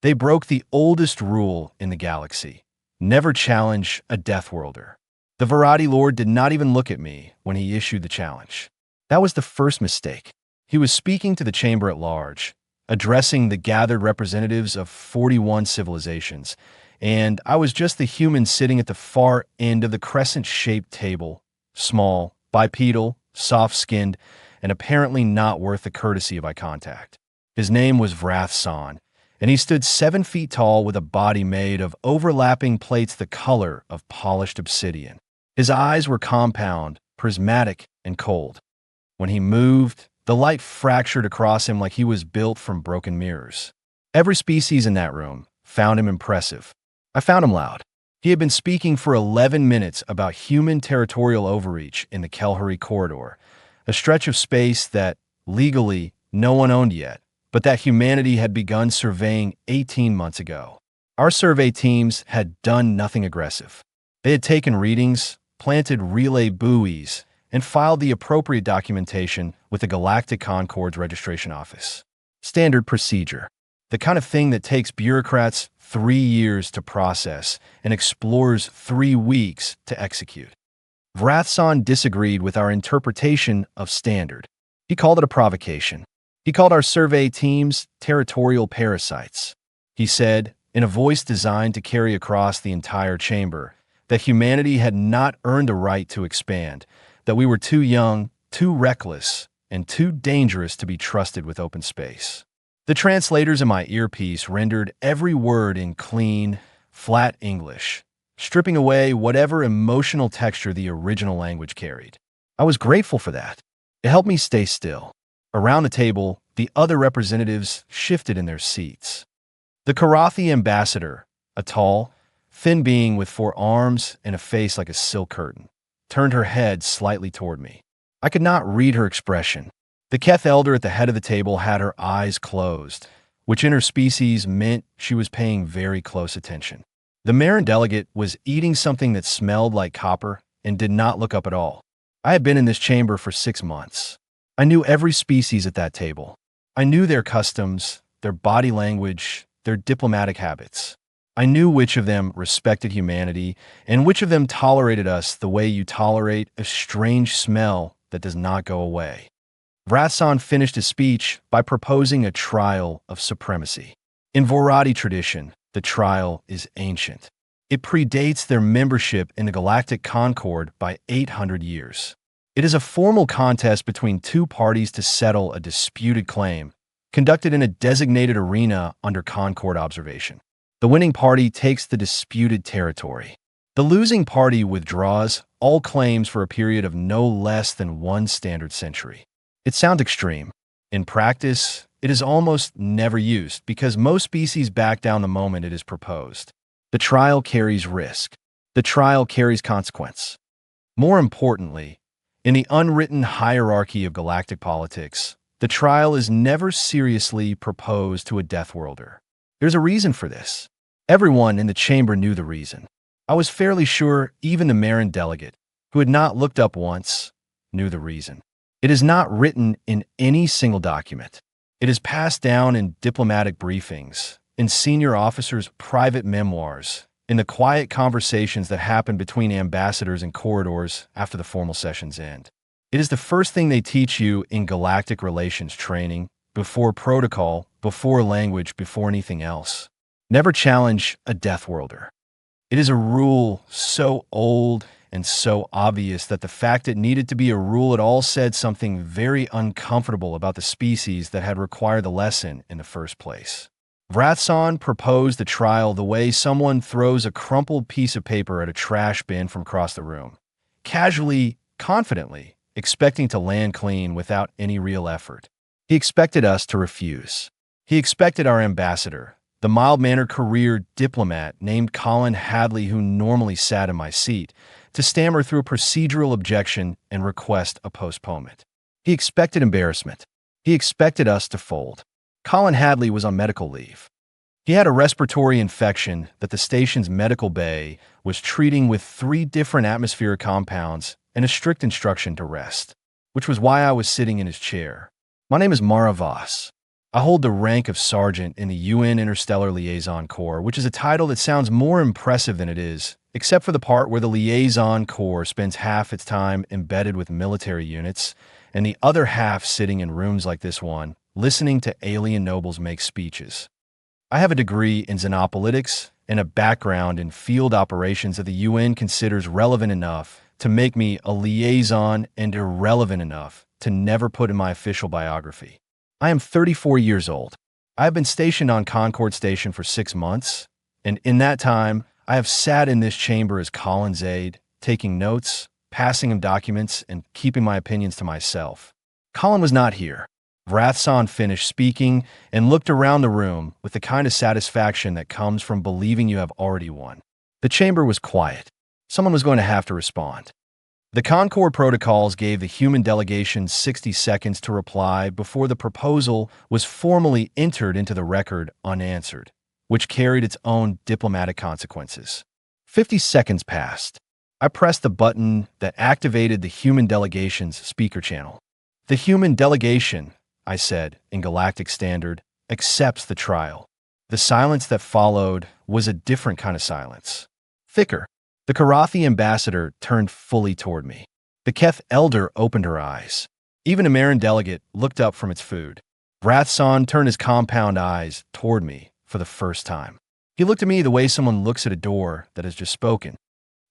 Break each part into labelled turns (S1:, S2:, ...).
S1: They broke the oldest rule in the galaxy: never challenge a Deathworlder. The Variety Lord did not even look at me when he issued the challenge. That was the first mistake. He was speaking to the chamber at large, addressing the gathered representatives of 41 civilizations, and I was just the human sitting at the far end of the crescent-shaped table, small, bipedal, soft-skinned, and apparently not worth the courtesy of eye contact. His name was Vrath San, and he stood 7 feet tall with a body made of overlapping plates the color of polished obsidian. His eyes were compound, prismatic, and cold. When he moved, the light fractured across him like he was built from broken mirrors. Every species in that room found him impressive. I found him loud. He had been speaking for 11 minutes about human territorial overreach in the Kelhari Corridor, a stretch of space that, legally, no one owned yet, but that humanity had begun surveying 18 months ago. Our survey teams had done nothing aggressive. They had taken readings, planted relay buoys, and filed the appropriate documentation with the Galactic Concord's registration office. Standard procedure. The kind of thing that takes bureaucrats 3 years to process and explorers 3 weeks to execute. Vrath San disagreed with our interpretation of standard. He called it a provocation. He called our survey teams territorial parasites. He said, in a voice designed to carry across the entire chamber, that humanity had not earned a right to expand, that we were too young, too reckless, and too dangerous to be trusted with open space. The translators in my earpiece rendered every word in clean, flat English, stripping away whatever emotional texture the original language carried. I was grateful for that. It helped me stay still. Around the table, the other representatives shifted in their seats. The Karathi ambassador, a tall, thin being with 4 arms and a face like a silk curtain, turned her head slightly toward me. I could not read her expression. The Keth elder at the head of the table had her eyes closed, which in her species meant she was paying very close attention. The Marin delegate was eating something that smelled like copper and did not look up at all. I had been in this chamber for 6 months. I knew every species at that table. I knew their customs, their body language, their diplomatic habits. I knew which of them respected humanity and which of them tolerated us the way you tolerate a strange smell that does not go away. Vrath San finished his speech by proposing a trial of supremacy. In Vorati tradition, the trial is ancient. It predates their membership in the Galactic Concord by 800 years. It is a formal contest between 2 parties to settle a disputed claim, conducted in a designated arena under Concord observation. The winning party takes the disputed territory. The losing party withdraws all claims for a period of no less than 1 standard century. It sounds extreme. In practice, it is almost never used because most species back down the moment it is proposed. The trial carries risk. The trial carries consequence. More importantly, in the unwritten hierarchy of galactic politics, the trial is never seriously proposed to a Deathworlder. There's a reason for this. Everyone in the chamber knew the reason. I was fairly sure even the Marin delegate, who had not looked up once, knew the reason. It is not written in any single document. It is passed down in diplomatic briefings, in senior officers' private memoirs, in the quiet conversations that happen between ambassadors and corridors after the formal sessions end. It is the first thing they teach you in galactic relations training, before protocol, before language, before anything else. Never challenge a Deathworlder. It is a rule so old and so obvious that the fact it needed to be a rule at all said something very uncomfortable about the species that had required the lesson in the first place. Vrath San proposed the trial the way someone throws a crumpled piece of paper at a trash bin from across the room, casually, confidently, expecting to land clean without any real effort. He expected us to refuse. He expected our ambassador, the mild-mannered career diplomat named Colin Hadley, who normally sat in my seat, to stammer through a procedural objection and request a postponement. He expected embarrassment. He expected us to fold. Colin Hadley was on medical leave. He had a respiratory infection that the station's medical bay was treating with 3 different atmospheric compounds and a strict instruction to rest, which was why I was sitting in his chair. My name is Mara Voss. I hold the rank of sergeant in the UN Interstellar Liaison Corps, which is a title that sounds more impressive than it is, except for the part where the Liaison Corps spends half its time embedded with military units, and the other half sitting in rooms like this one, listening to alien nobles make speeches. I have a degree in xenopolitics and a background in field operations that the UN considers relevant enough to make me a liaison and irrelevant enough to never put in my official biography. I am 34 years old. I have been stationed on Concord Station for 6 months, and in that time, I have sat in this chamber as Colin's aide, taking notes, passing him documents, and keeping my opinions to myself. Colin was not here. Vrathsan finished speaking and looked around the room with the kind of satisfaction that comes from believing you have already won. The chamber was quiet. Someone was going to have to respond. The Concord protocols gave the human delegation 60 seconds to reply before the proposal was formally entered into the record unanswered, which carried its own diplomatic consequences. 50 seconds passed. I pressed the button that activated the human delegation's speaker channel. The human delegation, I said in Galactic Standard, accepts the trial. The silence that followed was a different kind of silence. Thicker. The Karathi ambassador turned fully toward me. The Keth elder opened her eyes. Even a Marin delegate looked up from its food. Vrathsan turned his compound eyes toward me for the first time. He looked at me the way someone looks at a door that has just spoken.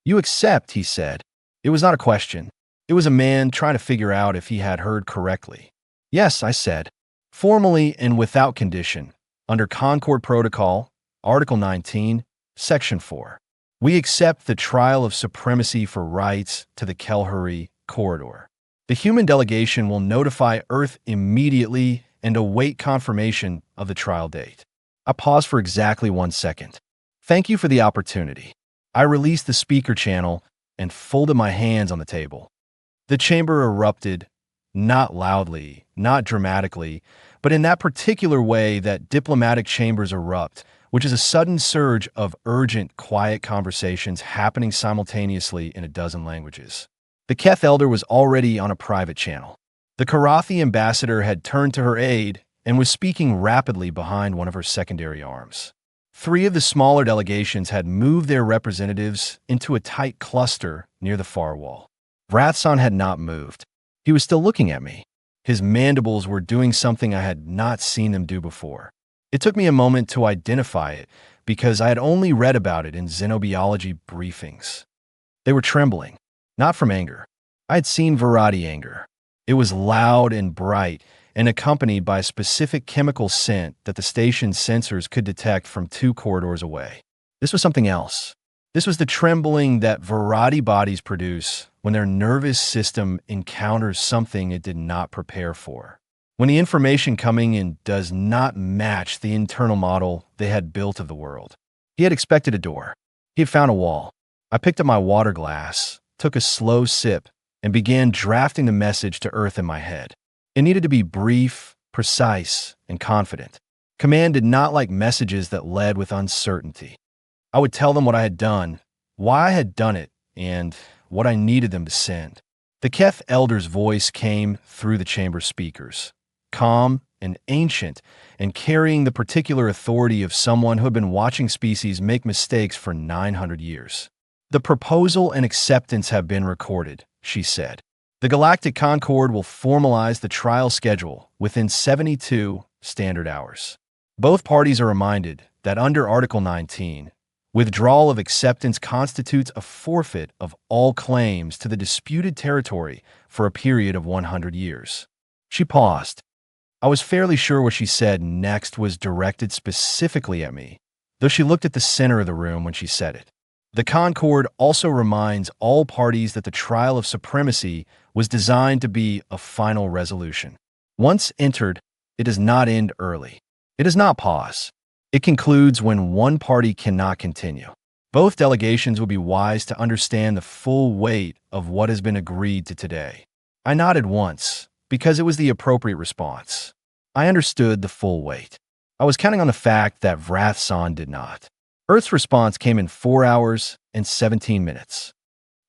S1: "You accept," he said. It was not a question. It was a man trying to figure out if he had heard correctly. "Yes," I said. "Formally and without condition, under Concord Protocol, Article 19, Section 4. We accept the trial of supremacy for rights to the Kelhari corridor. The human delegation will notify Earth immediately and await confirmation of the trial date." I paused for exactly 1 second. "Thank you for the opportunity." I released the speaker channel and folded my hands on the table. The chamber erupted, not loudly, not dramatically, but in that particular way that diplomatic chambers erupt, which is a sudden surge of urgent, quiet conversations happening simultaneously in a dozen languages. The Keth elder was already on a private channel. The Karathi ambassador had turned to her aide and was speaking rapidly behind one of her secondary arms. 3 of the smaller delegations had moved their representatives into a tight cluster near the far wall. Vrathsan had not moved. He was still looking at me. His mandibles were doing something I had not seen them do before. It took me a moment to identify it because I had only read about it in xenobiology briefings. They were trembling, not from anger. I had seen Virati anger. It was loud and bright and accompanied by a specific chemical scent that the station's sensors could detect from 2 corridors away. This was something else. This was the trembling that Virati bodies produce when their nervous system encounters something it did not prepare for. When the information coming in does not match the internal model they had built of the world. He had expected a door. He had found a wall. I picked up my water glass, took a slow sip, and began drafting the message to Earth in my head. It needed to be brief, precise, and confident. Command did not like messages that led with uncertainty. I would tell them what I had done, why I had done it, and what I needed them to send. The Keth elder's voice came through the chamber speakers, calm and ancient, and carrying the particular authority of someone who had been watching species make mistakes for 900 years. "The proposal and acceptance have been recorded," she said. "The Galactic Concord will formalize the trial schedule within 72 standard hours. Both parties are reminded that under Article 19, withdrawal of acceptance constitutes a forfeit of all claims to the disputed territory for a period of 100 years. She paused. I was fairly sure what she said next was directed specifically at me, though she looked at the center of the room when she said it. The Concord also reminds all parties that the trial of supremacy was designed to be a final resolution. Once entered, it does not end early. It does not pause. It concludes when one party cannot continue. Both delegations will be wise to understand the full weight of what has been agreed to today." I nodded once, because it was the appropriate response. I understood the full weight. I was counting on the fact that Vrathsan did not. Earth's response came in 4 hours and 17 minutes.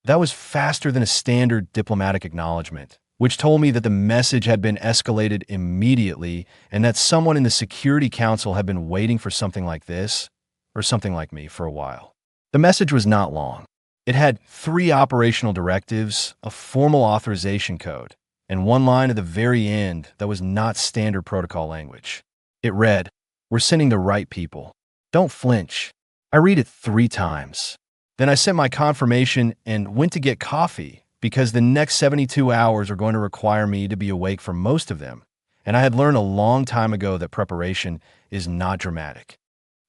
S1: That was faster than a standard diplomatic acknowledgement, which told me that the message had been escalated immediately and that someone in the Security Council had been waiting for something like this, or something like me, for a while. The message was not long. It had 3 operational directives, a formal authorization code, and one line at the very end that was not standard protocol language. It read, "We're sending the right people. Don't flinch." I read it 3 times. Then I sent my confirmation and went to get coffee because the next 72 hours are going to require me to be awake for most of them, and I had learned a long time ago that preparation is not dramatic.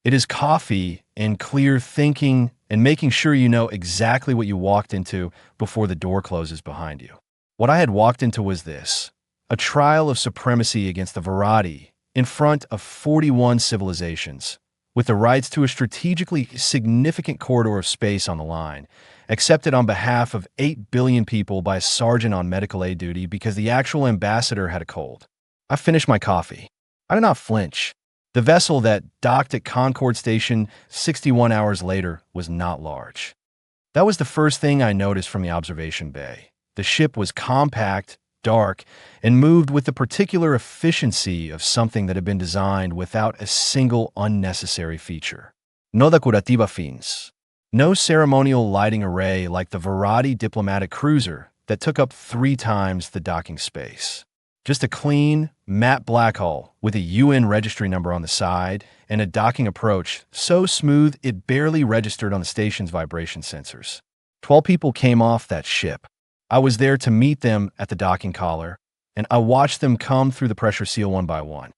S1: It is coffee and clear thinking and making sure you know exactly what you walked into before the door closes behind you. What I had walked into was this: a trial of supremacy against the Varadi in front of 41 civilizations, with the rights to a strategically significant corridor of space on the line, accepted on behalf of 8 billion people by a sergeant on medical aid duty because the actual ambassador had a cold. I finished my coffee. I did not flinch. The vessel that docked at Concord Station 61 hours later was not large. That was the first thing I noticed from the observation bay. The ship was compact, dark, and moved with the particular efficiency of something that had been designed without a single unnecessary feature. No decorativa fins. No ceremonial lighting array like the Varadi diplomatic cruiser that took up 3 times the docking space. Just a clean, matte black hull with a UN registry number on the side and a docking approach so smooth it barely registered on the station's vibration sensors. 12 people came off that ship. I was there to meet them at the docking collar, and I watched them come through the pressure seal one by one.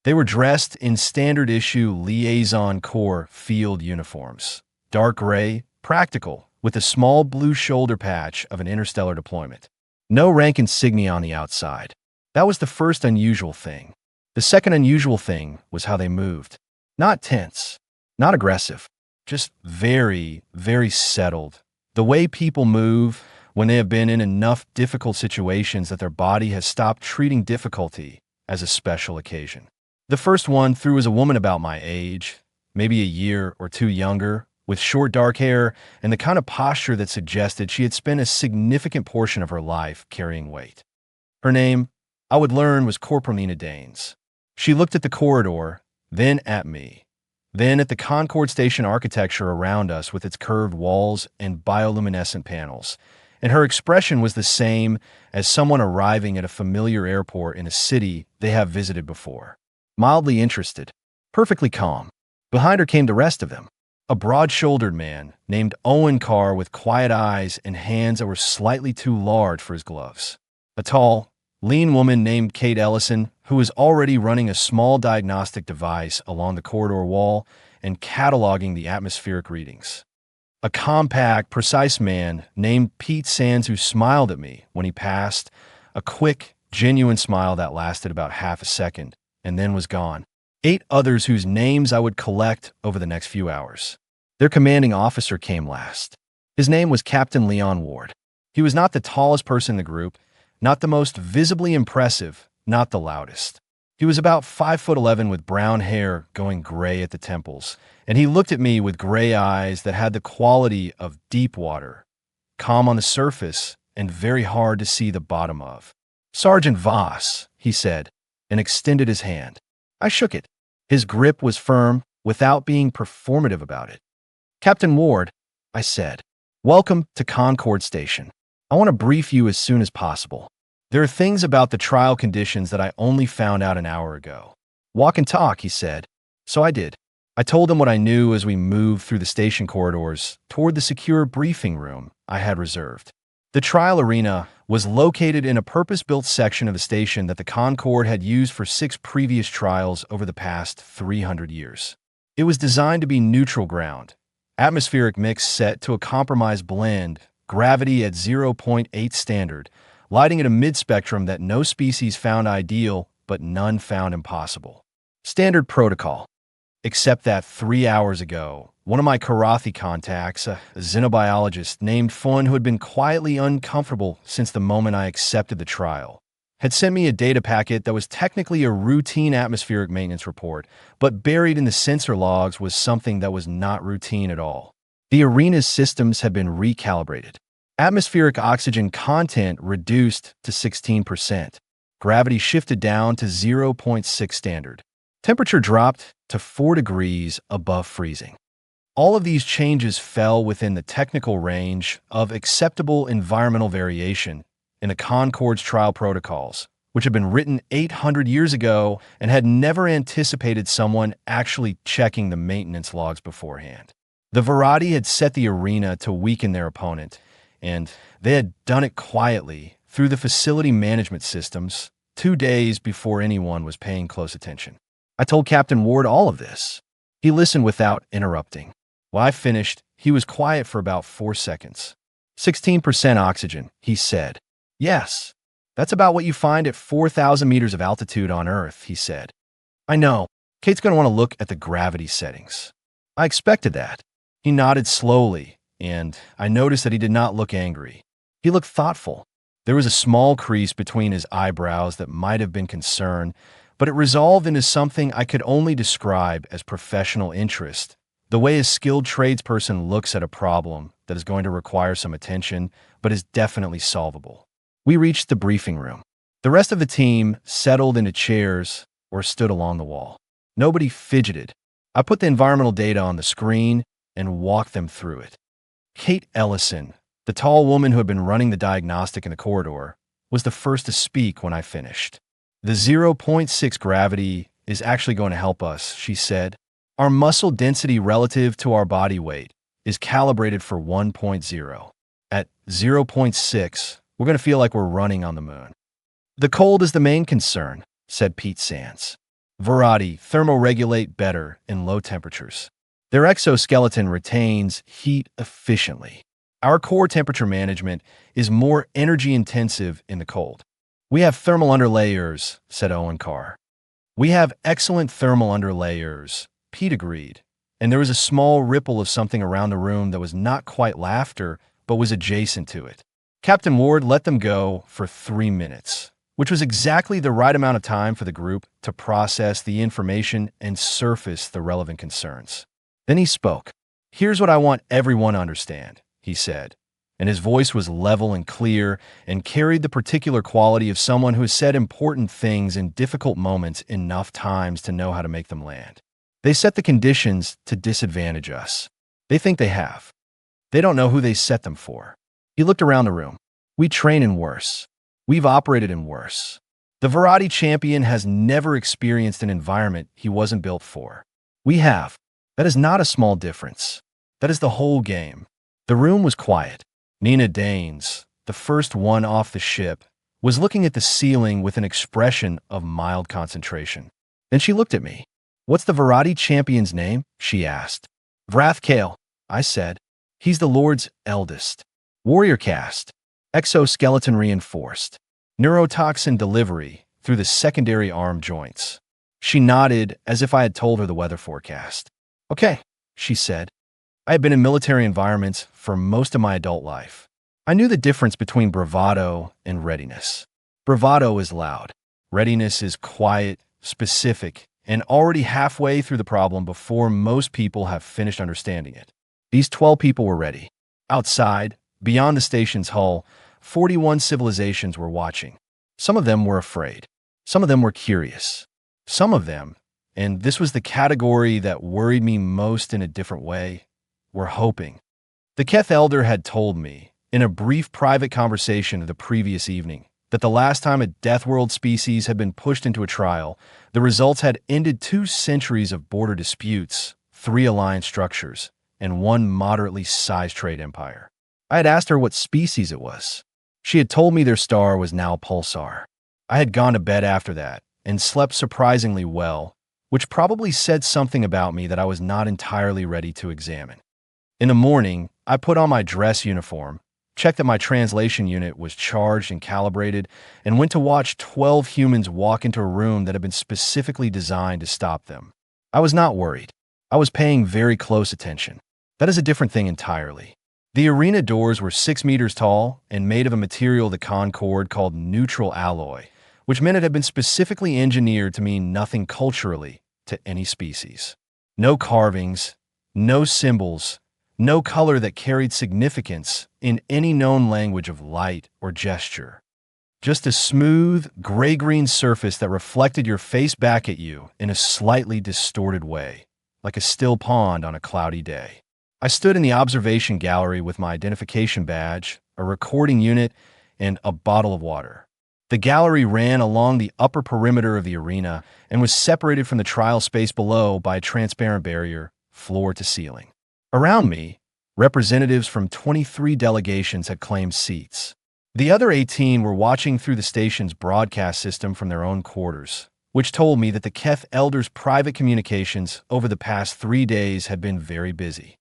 S1: They were dressed in standard-issue Liaison Corps field uniforms, dark gray, practical, with a small blue shoulder patch of an interstellar deployment. No rank insignia on the outside. That was the first unusual thing. The second unusual thing was how they moved. Not tense, not aggressive, just very, very settled. The way people move when they have been in enough difficult situations that their body has stopped treating difficulty as a special occasion. The first one through was a woman about my age, maybe a year or 2 younger, with short dark hair and the kind of posture that suggested she had spent a significant portion of her life carrying weight. Her name, I would learn, was Corporalina Danes. She looked at the corridor, then at me, then at the Concord Station architecture around us with its curved walls and bioluminescent panels, and her expression was the same as someone arriving at a familiar airport in a city they have visited before. Mildly interested, perfectly calm. Behind her came the rest of them. A broad-shouldered man named Owen Carr with quiet eyes and hands that were slightly too large for his gloves. A tall, lean woman named Kate Ellison, who was already running a small diagnostic device along the corridor wall and cataloging the atmospheric readings. A compact, precise man named Pete Sands who smiled at me when he passed, a quick, genuine smile that lasted about half a second and then was gone. 8 others whose names I would collect over the next few hours. Their commanding officer came last. His name was Captain Leon Ward. He was not the tallest person in the group, not the most visibly impressive, not the loudest. He was about 5'11" with brown hair going gray at the temples, and he looked at me with gray eyes that had the quality of deep water, calm on the surface and very hard to see the bottom of. "Sergeant Voss," he said, and extended his hand. I shook it. His grip was firm, without being performative about it. "Captain Ward," I said, "welcome to Concord Station. I want to brief you as soon as possible. There are things about the trial conditions that I only found out an hour ago." "Walk and talk," he said. So I did. I told him what I knew as we moved through the station corridors toward the secure briefing room I had reserved. The trial arena was located in a purpose-built section of the station that the Concorde had used for 6 previous trials over the past 300 years. It was designed to be neutral ground, atmospheric mix set to a compromise blend, gravity at 0.8 standard, lighting at a mid-spectrum that no species found ideal but none found impossible. Standard protocol. Except that 3 hours ago, one of my Karathi contacts, a xenobiologist named Fun who had been quietly uncomfortable since the moment I accepted the trial, had sent me a data packet that was technically a routine atmospheric maintenance report, but buried in the sensor logs was something that was not routine at all. The arena's systems had been recalibrated. Atmospheric oxygen content reduced to 16%. Gravity shifted down to 0.6 standard. Temperature dropped to 4 degrees above freezing. All of these changes fell within the technical range of acceptable environmental variation in the Concorde's trial protocols, which had been written 800 years ago and had never anticipated someone actually checking the maintenance logs beforehand. The Verati had set the arena to weaken their opponent, and they had done it quietly through the facility management systems 2 days before anyone was paying close attention. I told Captain Ward all of this. He listened without interrupting. When I finished, he was quiet for about 4 seconds. 16% oxygen, he said. Yes, that's about what you find at 4,000 meters of altitude on Earth, he said. I know. Kate's going to want to look at the gravity settings. I expected that. He nodded slowly, and I noticed that he did not look angry. He looked thoughtful. There was a small crease between his eyebrows that might have been concern, but it resolved into something I could only describe as professional interest, the way a skilled tradesperson looks at a problem that is going to require some attention, but is definitely solvable. We reached the briefing room. The rest of the team settled into chairs or stood along the wall. Nobody fidgeted. I put the environmental data on the screen and walked them through it. Kate Ellison, the tall woman who had been running the diagnostic in the corridor, was the first to speak when I finished. The 0.6 gravity is actually going to help us, she said. Our muscle density relative to our body weight is calibrated for 1.0. At 0.6, we're going to feel like we're running on the moon. The cold is the main concern, said Pete Sands. Verati thermoregulate better in low temperatures. Their exoskeleton retains heat efficiently. Our core temperature management is more energy-intensive in the cold. We have thermal underlayers, said Owen Carr. We have excellent thermal underlayers, Pete agreed, and there was a small ripple of something around the room that was not quite laughter, but was adjacent to it. Captain Ward let them go for 3 minutes, which was exactly the right amount of time for the group to process the information and surface the relevant concerns. Then he spoke. Here's what I want everyone to understand, he said, and his voice was level and clear and carried the particular quality of someone who has said important things in difficult moments enough times to know how to make them land. They set the conditions to disadvantage us. They think they have. They don't know who they set them for. He looked around the room. We train in worse. We've operated in worse. The Verati champion has never experienced an environment he wasn't built for. We have. That is not a small difference. That is the whole game. The room was quiet. Nina Danes, the first one off the ship, was looking at the ceiling with an expression of mild concentration. Then she looked at me. What's the Verati champion's name? She asked. Vrathkale, I said. He's the Lord's eldest. Warrior caste. Exoskeleton reinforced. Neurotoxin delivery through the secondary arm joints. She nodded as if I had told her the weather forecast. Okay, she said. I had been in military environments for most of my adult life. I knew the difference between bravado and readiness. Bravado is loud. Readiness is quiet, specific, and already halfway through the problem before most people have finished understanding it. These 12 people were ready. Outside, beyond the station's hull, 41 civilizations were watching. Some of them were afraid. Some of them were curious. Some of them, and this was the category that worried me most in a different way, were hoping. The Keth Elder had told me, in a brief private conversation of the previous evening, that the last time a Deathworld species had been pushed into a trial, the results had ended 2 centuries of border disputes, 3 alliance structures, and 1 moderately sized trade empire. I had asked her what species it was. She had told me their star was now Pulsar. I had gone to bed after that and slept surprisingly well, which probably said something about me that I was not entirely ready to examine. In the morning, I put on my dress uniform, checked that my translation unit was charged and calibrated, and went to watch 12 humans walk into a room that had been specifically designed to stop them. I was not worried. I was paying very close attention. That is a different thing entirely. The arena doors were 6 meters tall and made of a material the Concorde called neutral alloy, which meant it had been specifically engineered to mean nothing culturally to any species. No carvings, no symbols, no color that carried significance in any known language of light or gesture. Just a smooth, gray-green surface that reflected your face back at you in a slightly distorted way, like a still pond on a cloudy day. I stood in the observation gallery with my identification badge, a recording unit, and a bottle of water. The gallery ran along the upper perimeter of the arena and was separated from the trial space below by a transparent barrier, floor to ceiling. Around me, representatives from 23 delegations had claimed seats. The other 18 were watching through the station's broadcast system from their own quarters, which told me that the Keth elders' private communications over the past 3 days had been very busy.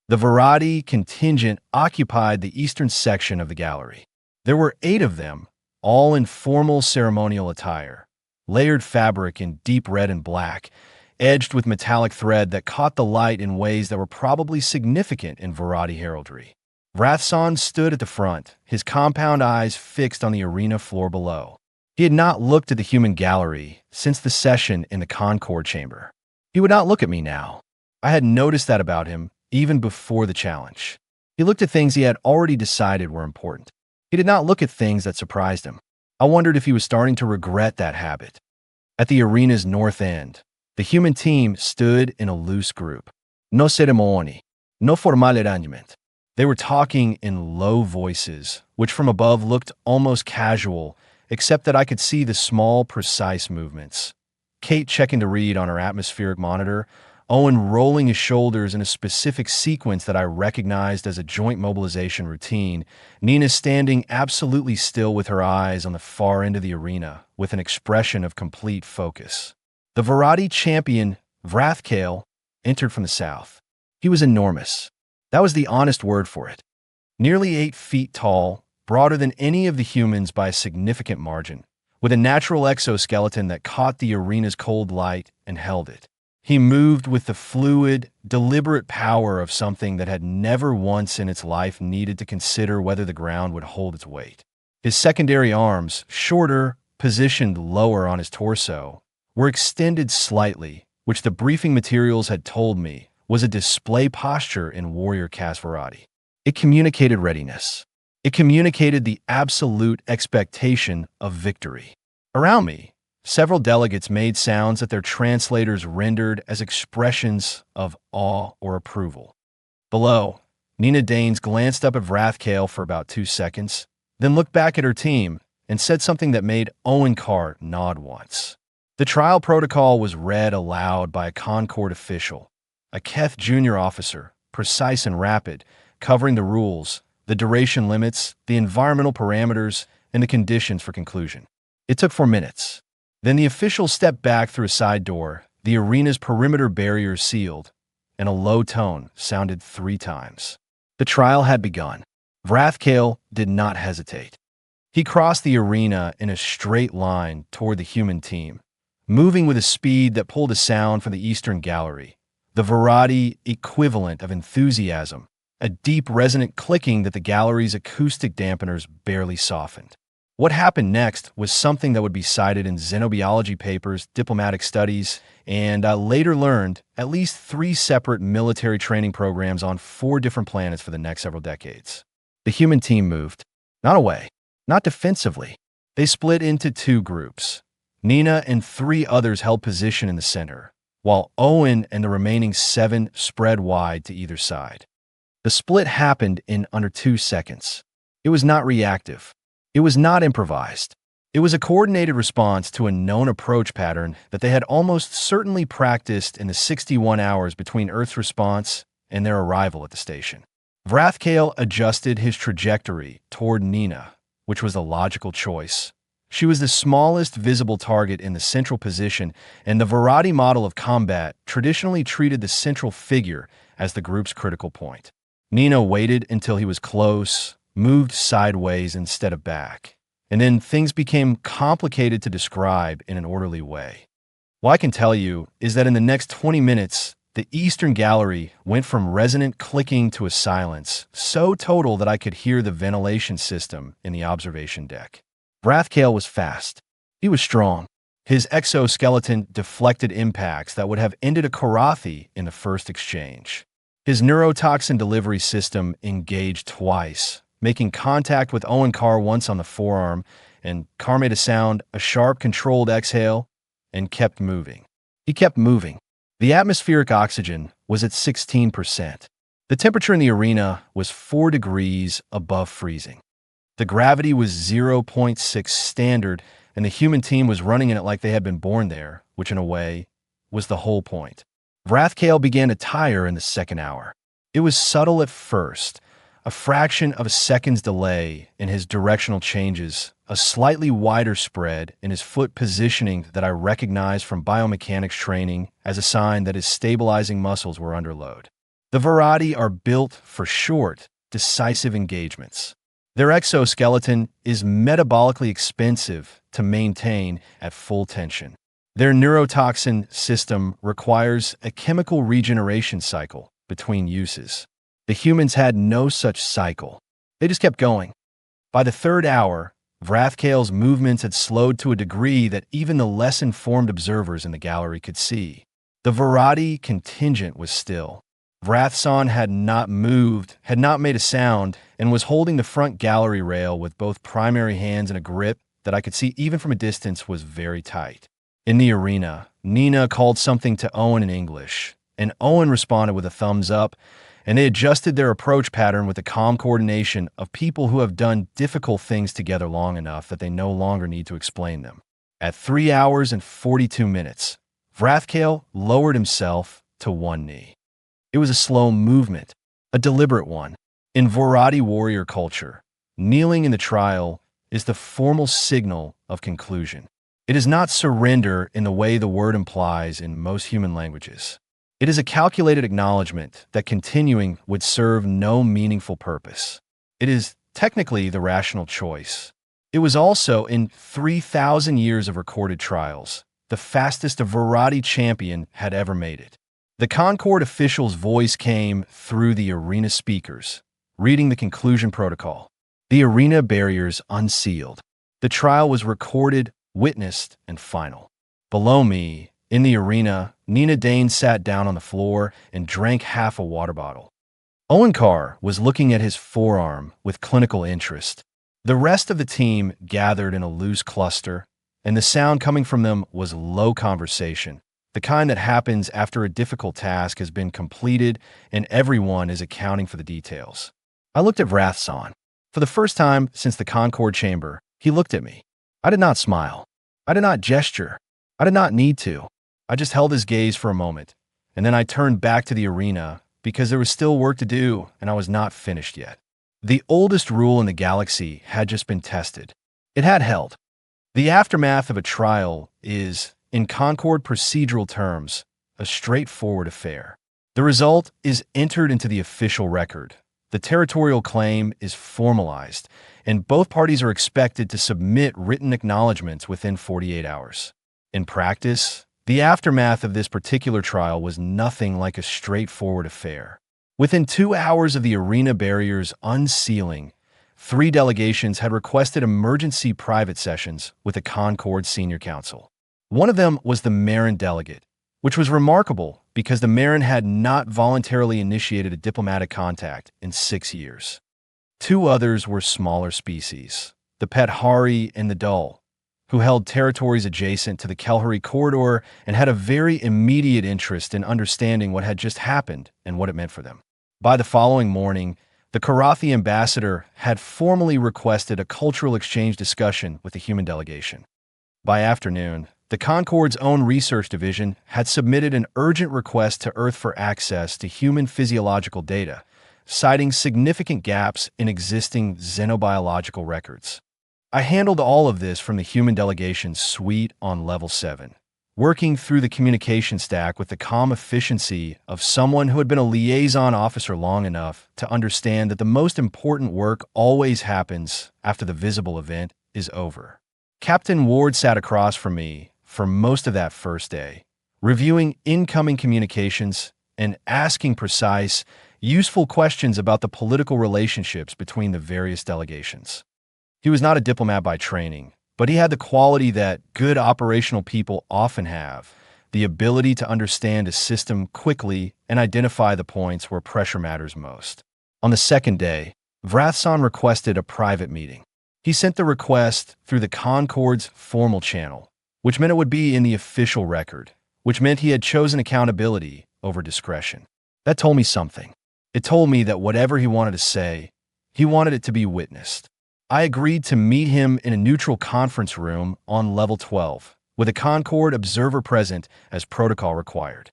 S1: The Varadi contingent occupied the eastern section of the gallery. There were 8 of them, all in formal ceremonial attire, layered fabric in deep red and black, edged with metallic thread that caught the light in ways that were probably significant in Varadi heraldry. Vrathsan stood at the front, his compound eyes fixed on the arena floor below. He had not looked at the human gallery since the session in the Concord chamber. He would not look at me now. I had noticed that about him even before the challenge. He looked at things he had already decided were important. He did not look at things that surprised him. I wondered if he was starting to regret that habit. At the arena's north end, the human team stood in a loose group. No ceremony, no formal arrangement. They were talking in low voices, which from above looked almost casual, except that I could see the small, precise movements. Kate checking to read on her atmospheric monitor, Owen rolling his shoulders in a specific sequence that I recognized as a joint mobilization routine, Nina standing absolutely still with her eyes on the far end of the arena, with an expression of complete focus. The Varadi champion, Vrathkale, entered from the south. He was enormous. That was the honest word for it. Nearly 8 feet tall, broader than any of the humans by a significant margin, with a natural exoskeleton that caught the arena's cold light and held it. He moved with the fluid, deliberate power of something that had never once in its life needed to consider whether the ground would hold its weight. His secondary arms, shorter, positioned lower on his torso, were extended slightly, which the briefing materials had told me was a display posture in warrior caste Varadi. It communicated readiness. It communicated the absolute expectation of victory. Around me, several delegates made sounds that their translators rendered as expressions of awe or approval. Below, Nina Danes glanced up at Vrathkale for about 2 seconds, then looked back at her team and said something that made Owen Carr nod once. The trial protocol was read aloud by a Concord official, a Keth junior officer, precise and rapid, covering the rules, the duration limits, the environmental parameters, and the conditions for conclusion. It took 4 minutes. Then the official stepped back through a side door, the arena's perimeter barriers sealed, and a low tone sounded 3 times. The trial had begun. Vrathkale did not hesitate. He crossed the arena in a straight line toward the human team, moving with a speed that pulled a sound from the eastern gallery, the Varadi equivalent of enthusiasm, a deep resonant clicking that the gallery's acoustic dampeners barely softened. What happened next was something that would be cited in xenobiology papers, diplomatic studies, and I later learned at least 3 separate military training programs on 4 different planets for the next several decades. The human team moved, not away, not defensively. They split into 2 groups. Nina and 3 others held position in the center, while Owen and the remaining 7 spread wide to either side. The split happened in under 2 seconds. It was not reactive. It was not improvised. It was a coordinated response to a known approach pattern that they had almost certainly practiced in the 61 hours between Earth's response and their arrival at the station. Vrathkale adjusted his trajectory toward Nina, which was the logical choice. She was the smallest visible target in the central position, and the Varadi model of combat traditionally treated the central figure as the group's critical point. Nina waited until he was close, moved sideways instead of back, and then things became complicated to describe in an orderly way. What I can tell you is that in the next 20 minutes, the eastern gallery went from resonant clicking to a silence so total that I could hear the ventilation system in the observation deck. Vrathkale was fast. He was strong. His exoskeleton deflected impacts that would have ended a Karathi in the first exchange. His neurotoxin delivery system engaged twice, making contact with Owen Carr once on the forearm, and Carr made a sharp, controlled exhale, and kept moving. He kept moving. The atmospheric oxygen was at 16%. The temperature in the arena was 4 degrees above freezing. The gravity was 0.6 standard, and the human team was running in it like they had been born there, which in a way was the whole point. Vrathkale began to tire in the second hour. It was subtle at first, a fraction of a second's delay in his directional changes, a slightly wider spread in his foot positioning that I recognized from biomechanics training as a sign that his stabilizing muscles were under load. The Varadi are built for short, decisive engagements. Their exoskeleton is metabolically expensive to maintain at full tension. Their neurotoxin system requires a chemical regeneration cycle between uses. The humans had no such cycle. They just kept going. By the third hour, Vrathkale's movements had slowed to a degree that even the less informed observers in the gallery could see. The Varadi contingent was still. Vrathson had not moved, had not made a sound, and was holding the front gallery rail with both primary hands in a grip that I could see even from a distance was very tight. In the arena, Nina called something to Owen in English, and Owen responded with a thumbs up, and they adjusted their approach pattern with the calm coordination of people who have done difficult things together long enough that they no longer need to explain them. At 3 hours and 42 minutes, Vrathkale lowered himself to one knee. It was a slow movement, a deliberate one. In Varadi warrior culture, kneeling in the trial is the formal signal of conclusion. It is not surrender in the way the word implies in most human languages. It is a calculated acknowledgement that continuing would serve no meaningful purpose. It is technically the rational choice. It was also, in 3,000 years of recorded trials, the fastest a Varadi champion had ever made it. The Concord official's voice came through the arena speakers, reading the conclusion protocol. The arena barriers unsealed. The trial was recorded, witnessed, and final. Below me, in the arena, Nina Dane sat down on the floor and drank half a water bottle. Owen Carr was looking at his forearm with clinical interest. The rest of the team gathered in a loose cluster, and the sound coming from them was low conversation, the kind that happens after a difficult task has been completed and everyone is accounting for the details. I looked at Vrathson. For the first time since the Concord chamber, he looked at me. I did not smile. I did not gesture. I did not need to. I just held his gaze for a moment, and then I turned back to the arena because there was still work to do and I was not finished yet. The oldest rule in the galaxy had just been tested. It had held. The aftermath of a trial is, in Concord procedural terms, a straightforward affair. The result is entered into the official record. The territorial claim is formalized, and both parties are expected to submit written acknowledgments within 48 hours. In practice, the aftermath of this particular trial was nothing like a straightforward affair. Within 2 hours of the arena barriers unsealing, 3 delegations had requested emergency private sessions with the Concord Senior Council. One of them was the Marin delegate, which was remarkable because the Marin had not voluntarily initiated a diplomatic contact in 6 years. 2 others were smaller species, the Pethari and the Dull, who held territories adjacent to the Kelhari corridor and had a very immediate interest in understanding what had just happened and what it meant for them. By the following morning, the Karathi ambassador had formally requested a cultural exchange discussion with the human delegation. By afternoon, the Concord's own research division had submitted an urgent request to Earth for access to human physiological data, citing significant gaps in existing xenobiological records. I handled all of this from the human delegation's suite on level 7, working through the communication stack with the calm efficiency of someone who had been a liaison officer long enough to understand that the most important work always happens after the visible event is over. Captain Ward sat across from me for most of that first day, reviewing incoming communications and asking precise, useful questions about the political relationships between the various delegations. He was not a diplomat by training, but he had the quality that good operational people often have, the ability to understand a system quickly and identify the points where pressure matters most. On the second day, Vrathsan requested a private meeting. He sent the request through the Concord's formal channel, which meant it would be in the official record, which meant he had chosen accountability over discretion. That told me something. It told me that whatever he wanted to say, he wanted it to be witnessed. I agreed to meet him in a neutral conference room on level 12, with a Concord observer present as protocol required.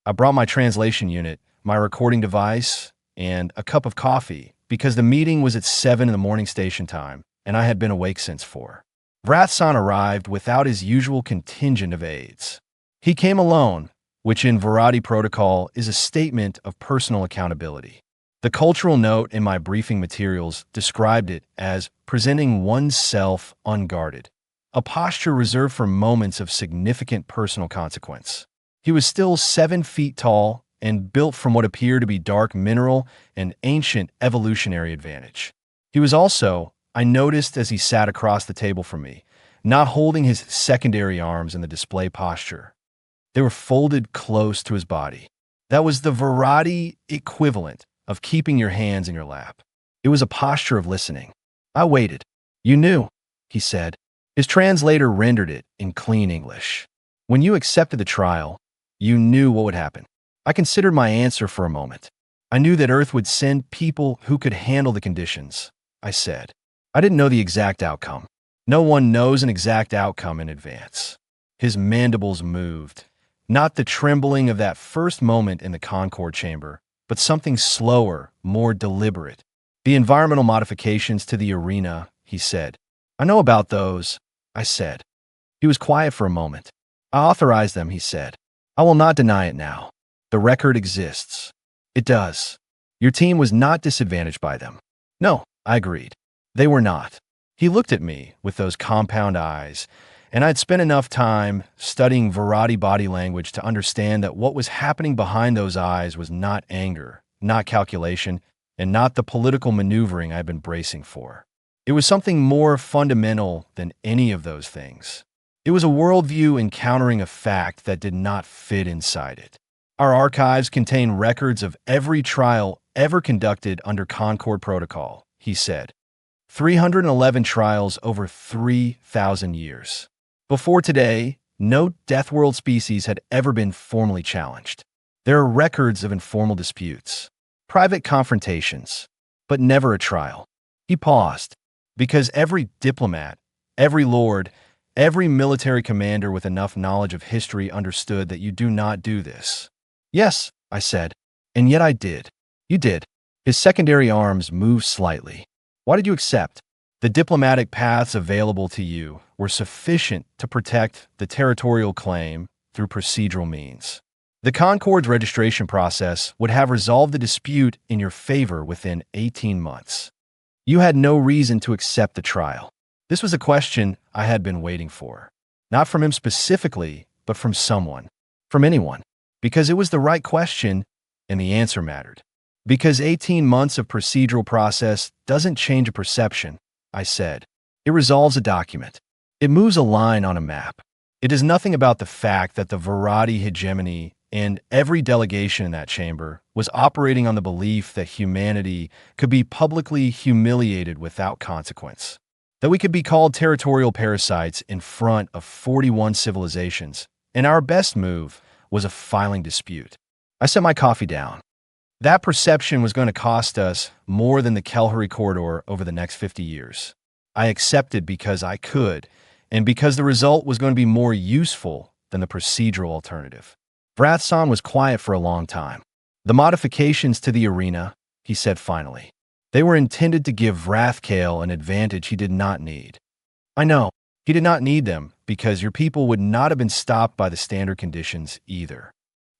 S1: I brought my translation unit, my recording device, and a cup of coffee because the meeting was at 7 in the morning station time, and I had been awake since 4. Vrathsan arrived without his usual contingent of aides. He came alone, which in Varadi protocol is a statement of personal accountability. The cultural note in my briefing materials described it as presenting oneself unguarded, a posture reserved for moments of significant personal consequence. He was still 7 feet tall and built from what appeared to be dark mineral and ancient evolutionary advantage. He was also, I noticed as he sat across the table from me, not holding his secondary arms in the display posture. They were folded close to his body. That was the Varadi equivalent of keeping your hands in your lap. It was a posture of listening. I waited. "You knew," he said. His translator rendered it in clean English. "When you accepted the trial, you knew what would happen." I considered my answer for a moment. "I knew that Earth would send people who could handle the conditions," I said. I didn't know the exact outcome. No one knows an exact outcome in advance. His mandibles moved. Not the trembling of that first moment in the Concord chamber, but something slower, more deliberate. "The environmental modifications to the arena," he said. "I know about those," I said. He was quiet for a moment. "I authorized them," he said. "I will not deny it now. The record exists." "It does. Your team was not disadvantaged by them." "No," I agreed. "They were not." He looked at me with those compound eyes, and I'd spent enough time studying Varadi body language to understand that what was happening behind those eyes was not anger, not calculation, and not the political maneuvering I'd been bracing for. It was something more fundamental than any of those things. It was a worldview encountering a fact that did not fit inside it. Our archives contain records of every trial ever conducted under Concord Protocol, he said. 311 trials over 3,000 years. Before today, no Death World species had ever been formally challenged. There are records of informal disputes, private confrontations, but never a trial. He paused, because every diplomat, every lord, every military commander with enough knowledge of history understood that you do not do this. "Yes," I said, "and yet I did." "You did." His secondary arms moved slightly. "Why did you accept?" "The diplomatic paths available to you were sufficient to protect the territorial claim through procedural means. The Concord's registration process would have resolved the dispute in your favor within 18 months. You had no reason to accept the trial." This was a question I had been waiting for. Not from him specifically, but from someone. From anyone. Because it was the right question, and the answer mattered. "Because 18 months of procedural process doesn't change a perception," I said. "It resolves a document. It moves a line on a map. It is nothing about the fact that the Varadi hegemony and every delegation in that chamber was operating on the belief that humanity could be publicly humiliated without consequence. That we could be called territorial parasites in front of 41 civilizations, and our best move was a filing dispute." I set my coffee down. That perception was going to cost us more than the Kelhari corridor over the next 50 years. I accepted because I could, and because the result was going to be more useful than the procedural alternative. Vrathsan was quiet for a long time. "The modifications to the arena," he said finally. "They were intended to give Vrathkale an advantage he did not need." "I know. He did not need them because your people would not have been stopped by the standard conditions either."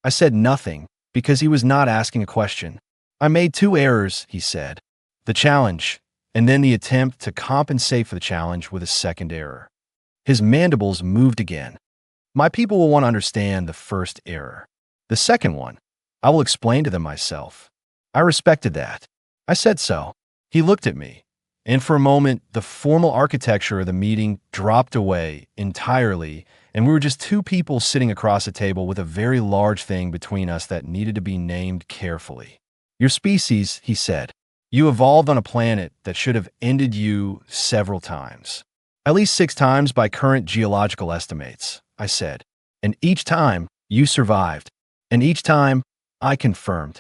S1: I said nothing because he was not asking a question. "I made 2 errors," he said. "The challenge, and then the attempt to compensate for the challenge with a second error." His mandibles moved again. "My people will want to understand the first error. The second one, I will explain to them myself." I respected that. I said so. He looked at me, and for a moment, the formal architecture of the meeting dropped away entirely, and we were just two people sitting across a table with a very large thing between us that needed to be named carefully. Your species, he said. You evolved on a planet that should have ended you several times. At least 6 times by current geological estimates, I said. And each time, you survived. And each time, I confirmed.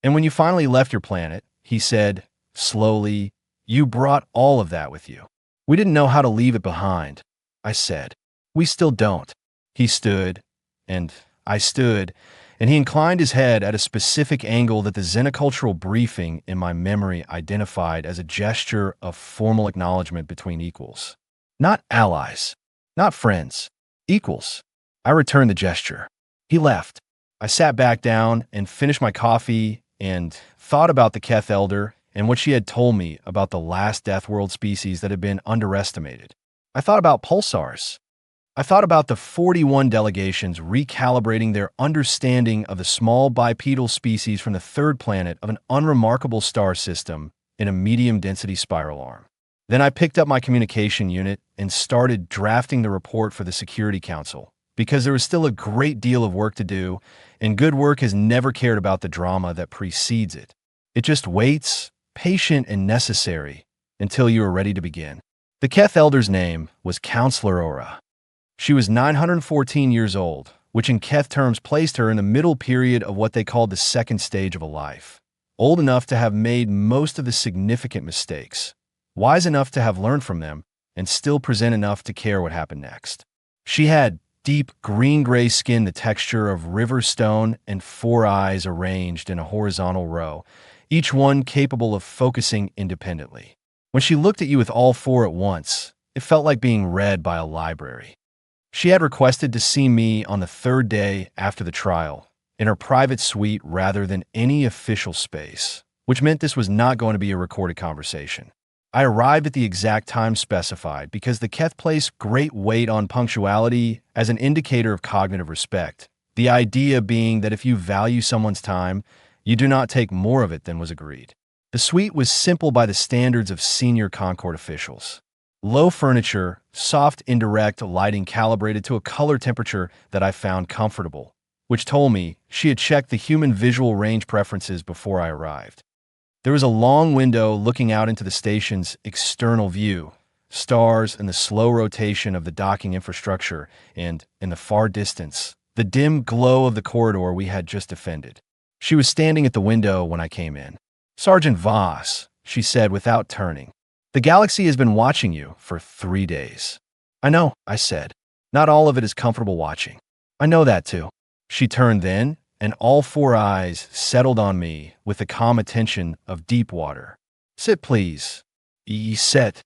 S1: And when you finally left your planet, he said, slowly, you brought all of that with you. We didn't know how to leave it behind, I said. We still don't. He stood, and I stood, and he inclined his head at a specific angle that the xenocultural briefing in my memory identified as a gesture of formal acknowledgement between equals. Not allies, not friends, equals. I returned the gesture. He left. I sat back down and finished my coffee and thought about the Keth Elder and what she had told me about the last Death World species that had been underestimated. I thought about pulsars. I thought about the 41 delegations recalibrating their understanding of the small bipedal species from the third planet of an unremarkable star system in a medium-density spiral arm. Then I picked up my communication unit and started drafting the report for the Security Council, because there was still a great deal of work to do, and good work has never cared about the drama that precedes it. It just waits, patient and necessary, until you are ready to begin. The Keth Elder's name was Counselor Ora. She was 914 years old, which in Keth terms placed her in the middle period of what they called the second stage of a life. Old enough to have made most of the significant mistakes, wise enough to have learned from them, and still present enough to care what happened next. She had deep green-gray skin, the texture of river stone, and 4 eyes arranged in a horizontal row, each one capable of focusing independently. When she looked at you with all 4 at once, it felt like being read by a library. She had requested to see me on the 3rd day after the trial, in her private suite rather than any official space, which meant this was not going to be a recorded conversation. I arrived at the exact time specified because the Keth placed great weight on punctuality as an indicator of cognitive respect, the idea being that if you value someone's time, you do not take more of it than was agreed. The suite was simple by the standards of senior Concord officials. Low furniture, soft indirect lighting calibrated to a color temperature that I found comfortable, which told me she had checked the human visual range preferences before I arrived. There was a long window looking out into the station's external view, stars and the slow rotation of the docking infrastructure, and, in the far distance, the dim glow of the corridor we had just defended. She was standing at the window when I came in. Sergeant Voss, she said without turning. The galaxy has been watching you for 3 days. I know, I said. Not all of it is comfortable watching. I know that too. She turned then, and all 4 eyes settled on me with the calm attention of deep water. Sit, please. Sit.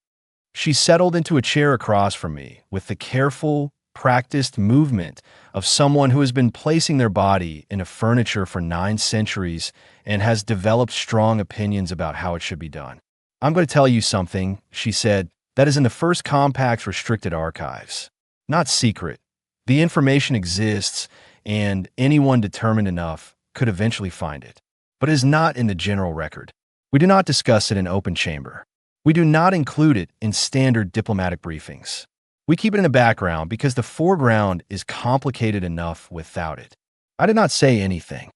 S1: She settled into a chair across from me with the careful, practiced movement of someone who has been placing their body in a furniture for 9 centuries and has developed strong opinions about how it should be done. I'm going to tell you something, she said, that is in the first compact's restricted archives. Not secret. The information exists, and anyone determined enough could eventually find it. But it is not in the general record. We do not discuss it in open chamber. We do not include it in standard diplomatic briefings. We keep it in the background because the foreground is complicated enough without it. I did not say anything.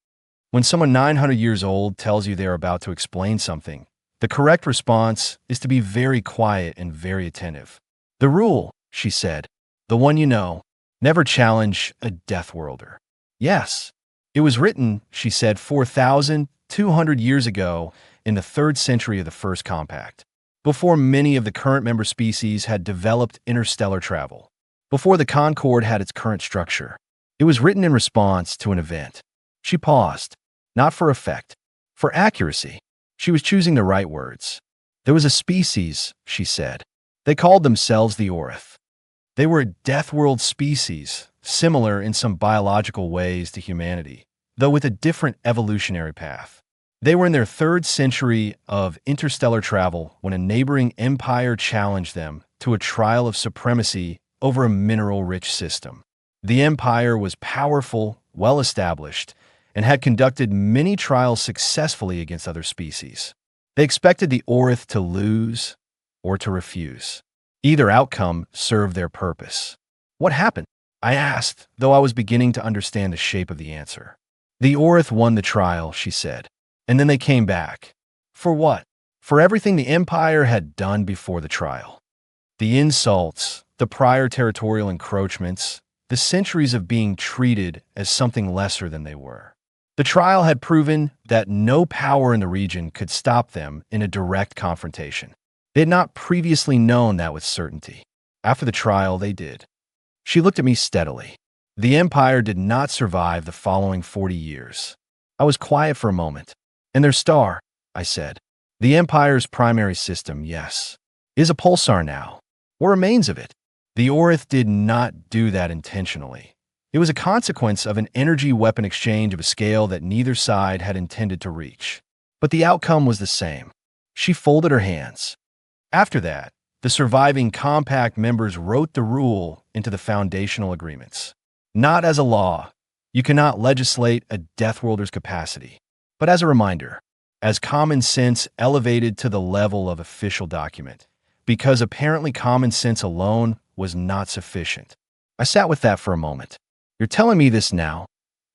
S1: When someone 900 years old tells you they're about to explain something, the correct response is to be very quiet and very attentive. The rule, she said, the one you know, never challenge a Death Worlder. Yes, it was written, she said, 4,200 years ago in the 3rd century of the first compact, before many of the current member species had developed interstellar travel, before the Concorde had its current structure. It was written in response to an event. She paused, not for effect, for accuracy. She was choosing the right words. There was a species, she said. They called themselves the Orith. They were a Death World species, similar in some biological ways to humanity, though with a different evolutionary path. They were in their 3rd century of interstellar travel when a neighboring empire challenged them to a trial of supremacy over a mineral-rich system. The empire was powerful, well-established, and had conducted many trials successfully against other species. They expected the Orith to lose or to refuse. Either outcome served their purpose. What happened? I asked, though I was beginning to understand the shape of the answer. The Orith won the trial, she said. And then they came back. For what? For everything the Empire had done before the trial. The insults, the prior territorial encroachments, the centuries of being treated as something lesser than they were. The trial had proven that no power in the region could stop them in a direct confrontation. They had not previously known that with certainty. After the trial, they did. She looked at me steadily. The Empire did not survive the following 40 years. I was quiet for a moment. And their star, I said. The Empire's primary system, yes, is a pulsar now. What remains of it? The Orith did not do that intentionally. It was a consequence of an energy weapon exchange of a scale that neither side had intended to reach. But the outcome was the same. She folded her hands. After that, the surviving compact members wrote the rule into the foundational agreements. Not as a law. You cannot legislate a Deathworlder's capacity. But as a reminder, as common sense elevated to the level of official document, because apparently common sense alone was not sufficient. I sat with that for a moment. You're telling me this now,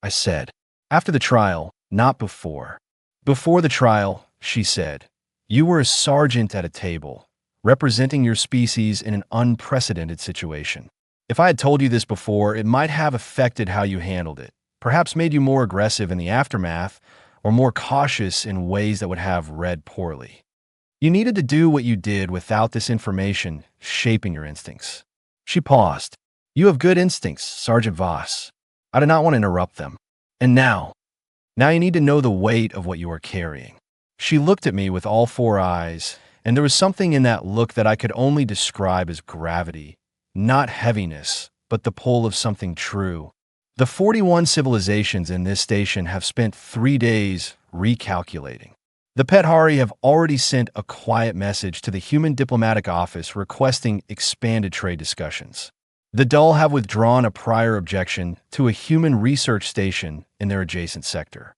S1: I said. After the trial, not before. Before the trial, she said, you were a sergeant at a table, representing your species in an unprecedented situation. If I had told you this before, it might have affected how you handled it, perhaps made you more aggressive in the aftermath, or more cautious in ways that would have read poorly. You needed to do what you did without this information shaping your instincts. She paused. You have good instincts, Sergeant Voss. I did not want to interrupt them. And now you need to know the weight of what you are carrying. She looked at me with all four eyes, and there was something in that look that I could only describe as gravity, not heaviness, but the pull of something true. The 41 civilizations in this station have spent 3 days recalculating. The Pethari have already sent a quiet message to the Human Diplomatic Office requesting expanded trade discussions. The Dull have withdrawn a prior objection to a human research station in their adjacent sector.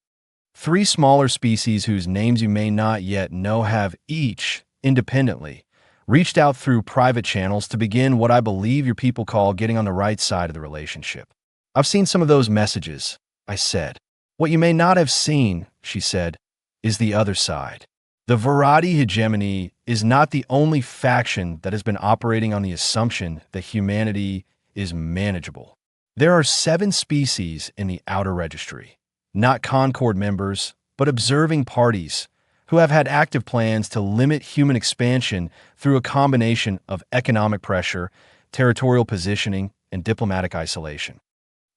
S1: 3 smaller species whose names you may not yet know have each, independently, reached out through private channels to begin what I believe your people call getting on the right side of the relationship. I've seen some of those messages, I said. What you may not have seen, she said, is the other side. The Virati hegemony is not the only faction that has been operating on the assumption that humanity is manageable. There are 7 species in the outer registry, not Concord members, but observing parties, who have had active plans to limit human expansion through a combination of economic pressure, territorial positioning, and diplomatic isolation.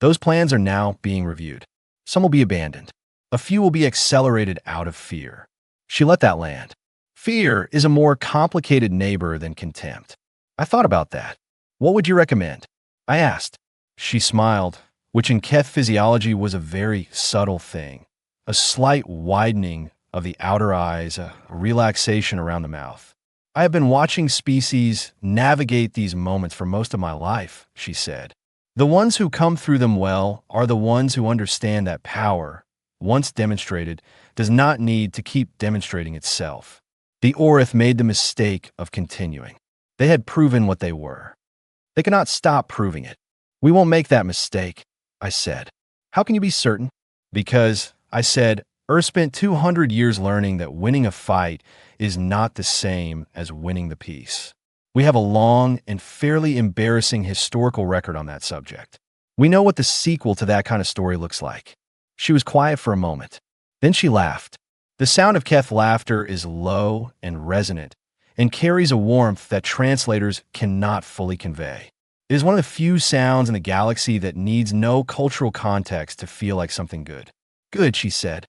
S1: Those plans are now being reviewed. Some will be abandoned. A few will be accelerated out of fear. She let that land. Fear is a more complicated neighbor than contempt. I thought about that. What would you recommend? I asked. She smiled, which in Keth physiology was a very subtle thing. A slight widening of the outer eyes, a relaxation around the mouth. I have been watching species navigate these moments for most of my life, she said. The ones who come through them well are the ones who understand that power, once demonstrated, does not need to keep demonstrating itself. The Orith made the mistake of continuing. They had proven what they were. They cannot stop proving it. We won't make that mistake, I said. How can you be certain? Because, I said, Earth spent 200 years learning that winning a fight is not the same as winning the peace. We have a long and fairly embarrassing historical record on that subject. We know what the sequel to that kind of story looks like. She was quiet for a moment. Then she laughed. The sound of Keth's laughter is low and resonant and carries a warmth that translators cannot fully convey. It is one of the few sounds in the galaxy that needs no cultural context to feel like something good. Good, she said.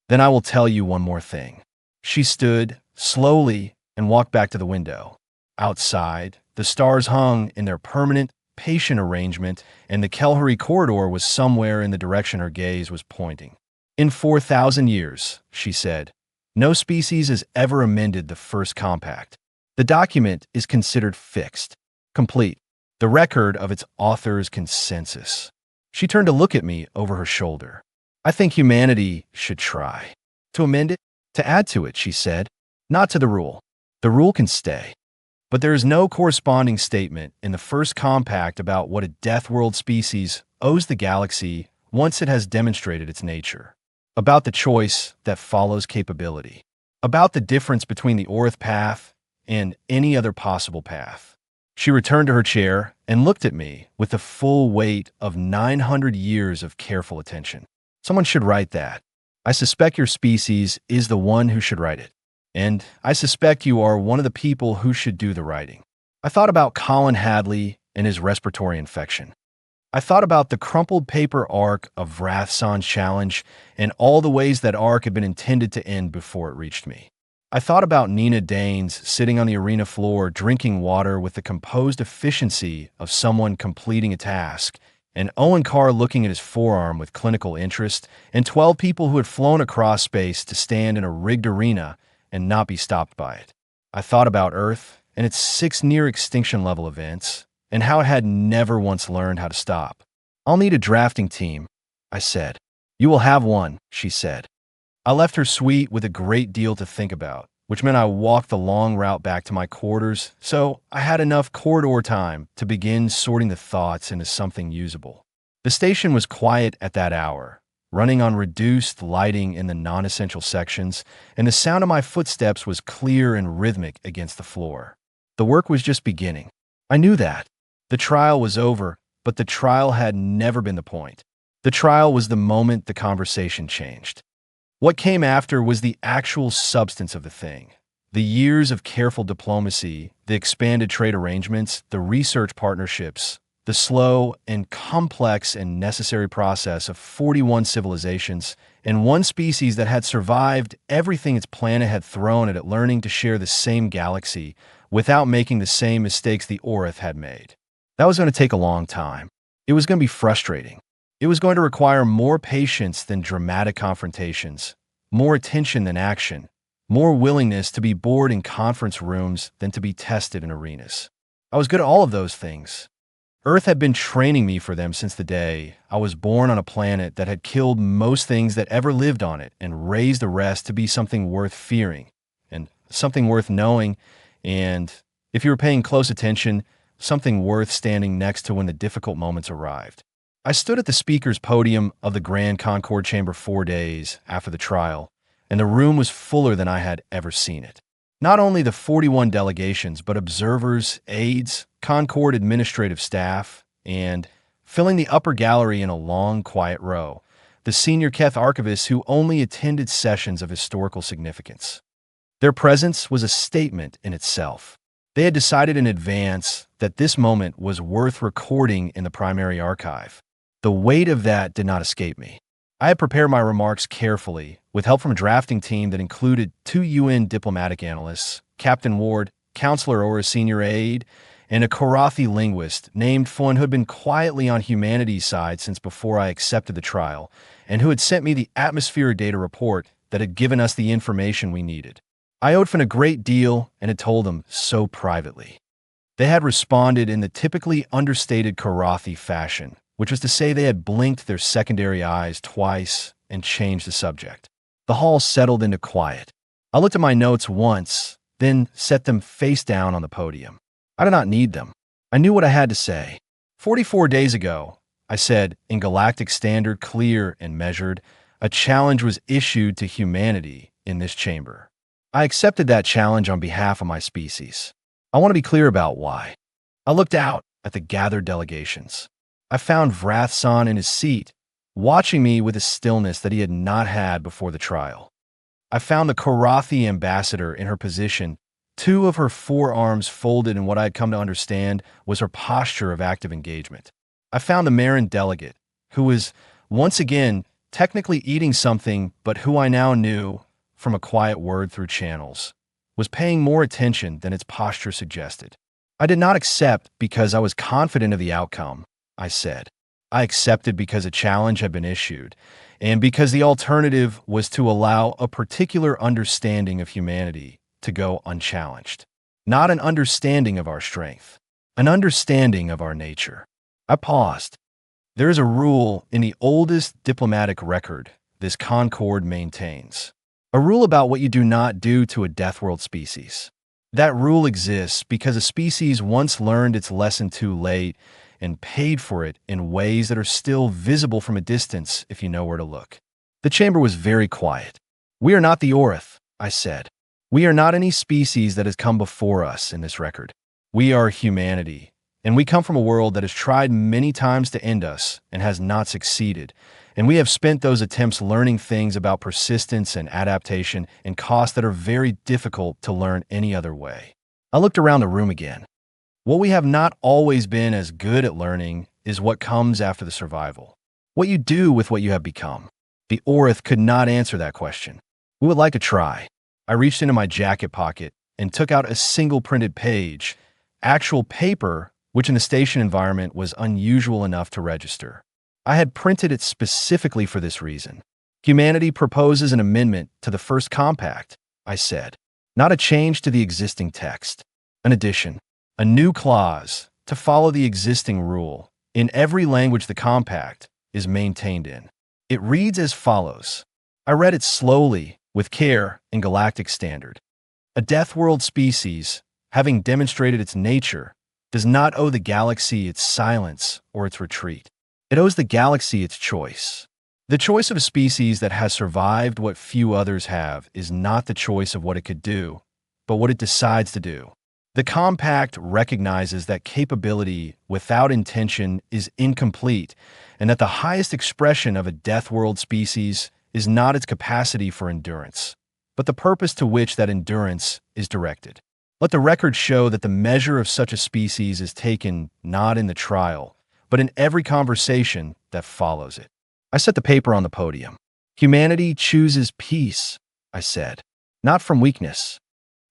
S1: Then I will tell you one more thing. She stood, slowly, and walked back to the window. Outside, the stars hung in their permanent, patient arrangement, and the Kelhari corridor was somewhere in the direction her gaze was pointing. In 4,000 years, she said, no species has ever amended the first compact. The document is considered fixed, complete, the record of its author's consensus. She turned to look at me over her shoulder. I think humanity should try. To amend it? To add to it, she said. Not to the rule. The rule can stay. But there is no corresponding statement in the first compact about what a Death World species owes the galaxy once it has demonstrated its nature, about the choice that follows capability, about the difference between the Orth path and any other possible path. She returned to her chair and looked at me with the full weight of 900 years of careful attention. Someone should write that. I suspect your species is the one who should write it. And I suspect you are one of the people who should do the writing. I thought about Colin Hadley and his respiratory infection. I thought about the crumpled paper arc of Wrathson's challenge and all the ways that arc had been intended to end before it reached me. I thought about Nina Danes sitting on the arena floor drinking water with the composed efficiency of someone completing a task, and Owen Carr looking at his forearm with clinical interest, and 12 people who had flown across space to stand in a rigged arena and not be stopped by it. I thought about Earth and its 6 near-extinction level events, and how it had never once learned how to stop. I'll need a drafting team, I said. You will have one, she said. I left her suite with a great deal to think about, which meant I walked the long route back to my quarters, so I had enough corridor time to begin sorting the thoughts into something usable. The station was quiet at that hour, running on reduced lighting in the non-essential sections, and the sound of my footsteps was clear and rhythmic against the floor. The work was just beginning. I knew that. The trial was over, but the trial had never been the point. The trial was the moment the conversation changed. What came after was the actual substance of the thing. The years of careful diplomacy, the expanded trade arrangements, the research partnerships, the slow and complex and necessary process of 41 civilizations and one species that had survived everything its planet had thrown at it, learning to share the same galaxy without making the same mistakes the Orth had made. That was going to take a long time. It was going to be frustrating. It was going to require more patience than dramatic confrontations, more attention than action, more willingness to be bored in conference rooms than to be tested in arenas. I was good at all of those things. Earth had been training me for them since the day I was born on a planet that had killed most things that ever lived on it and raised the rest to be something worth fearing and something worth knowing and, if you were paying close attention, something worth standing next to when the difficult moments arrived. I stood at the speaker's podium of the Grand Concord Chamber 4 days after the trial, and the room was fuller than I had ever seen it. Not only the 41 delegations, but observers, aides, Concord administrative staff, and, filling the upper gallery in a long, quiet row, the senior Keth archivists who only attended sessions of historical significance. Their presence was a statement in itself. They had decided in advance that this moment was worth recording in the primary archive. The weight of that did not escape me. I had prepared my remarks carefully, with help from a drafting team that included 2 UN diplomatic analysts, Captain Ward, counselor or a senior aide, and a Karathi linguist named Flynn who had been quietly on humanity's side since before I accepted the trial, and who had sent me the atmosphere data report that had given us the information we needed. I owed Flynn a great deal and had told him so privately. They had responded in the typically understated Karathi fashion, which was to say they had blinked their secondary eyes twice and changed the subject. The hall settled into quiet. I looked at my notes once, then set them face down on the podium. I did not need them. I knew what I had to say. 44 days ago, I said, in galactic standard, clear and measured, a challenge was issued to humanity in this chamber. I accepted that challenge on behalf of my species. I want to be clear about why. I looked out at the gathered delegations. I found Wrathson in his seat, watching me with a stillness that he had not had before the trial. I found the Karathi ambassador in her position, 2 of her forearms folded in what I had come to understand was her posture of active engagement. I found the Marin delegate, who was, once again, technically eating something, but who I now knew, from a quiet word through channels, was paying more attention than its posture suggested. I did not accept because I was confident of the outcome, I said. I accepted because a challenge had been issued, and because the alternative was to allow a particular understanding of humanity to go unchallenged. Not an understanding of our strength, an understanding of our nature. I paused. There is a rule in the oldest diplomatic record this Concord maintains. A rule about what you do not do to a Death World species. That rule exists because a species once learned its lesson too late and paid for it in ways that are still visible from a distance if you know where to look. The chamber was very quiet. "We are not the Orth," I said. "We are not any species that has come before us in this record. We are humanity, and we come from a world that has tried many times to end us and has not succeeded, and we have spent those attempts learning things about persistence and adaptation and cost that are very difficult to learn any other way." I looked around the room again. What we have not always been as good at learning is what comes after the survival. What you do with what you have become. The Orth could not answer that question. "We would like a try." I reached into my jacket pocket and took out a single printed page, actual paper, which in the station environment was unusual enough to register. I had printed it specifically for this reason. "Humanity proposes an amendment to the first compact," I said, "not a change to the existing text. An addition, a new clause to follow the existing rule in every language the compact is maintained in. It reads as follows." I read it slowly, with care and galactic standard. "A death-world species, having demonstrated its nature, does not owe the galaxy its silence or its retreat. It owes the galaxy its choice. The choice of a species that has survived what few others have is not the choice of what it could do, but what it decides to do. The compact recognizes that capability without intention is incomplete, and that the highest expression of a death-world species is not its capacity for endurance, but the purpose to which that endurance is directed. Let the record show that the measure of such a species is taken not in the trial, but in every conversation that follows it." I set the paper on the podium. "Humanity chooses peace," I said, "not from weakness,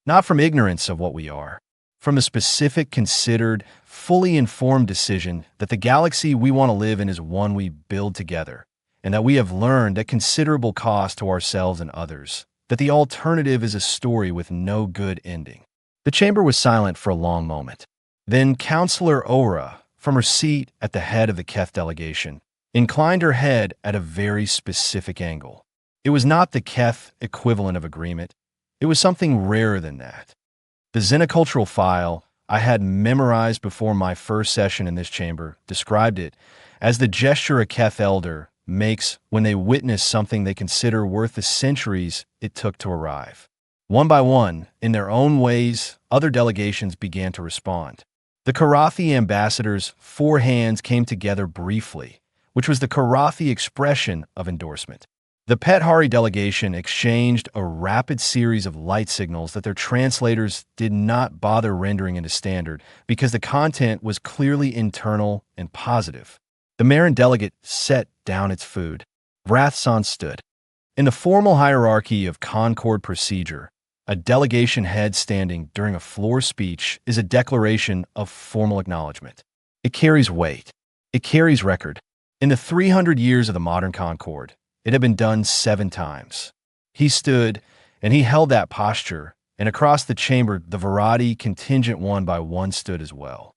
S1: not from ignorance of what we are, from a specific, considered, fully informed decision that the galaxy we want to live in is one we build together, and that we have learned at considerable cost to ourselves and others, that the alternative is a story with no good ending." The chamber was silent for a long moment. Then Counselor Ora, from her seat at the head of the Keth delegation, inclined her head at a very specific angle. It was not the Keth equivalent of agreement. It was something rarer than that. The xenocultural file I had memorized before my first session in this chamber described it as the gesture a Keth elder makes when they witness something they consider worth the centuries it took to arrive. One by one, in their own ways, other delegations began to respond. The Karathi ambassadors' four hands came together briefly, which was the Karathi expression of endorsement. The Pethari delegation exchanged a rapid series of light signals that their translators did not bother rendering into standard because the content was clearly internal and positive. The Marin delegate set down its food. Vrathsan stood. In the formal hierarchy of Concord procedure, a delegation head standing during a floor speech is a declaration of formal acknowledgement. It carries weight. It carries record. In the 300 years of the modern Concord, it had been done 7 times. He stood, and he held that posture, and across the chamber, the Varadi contingent one by one stood as well.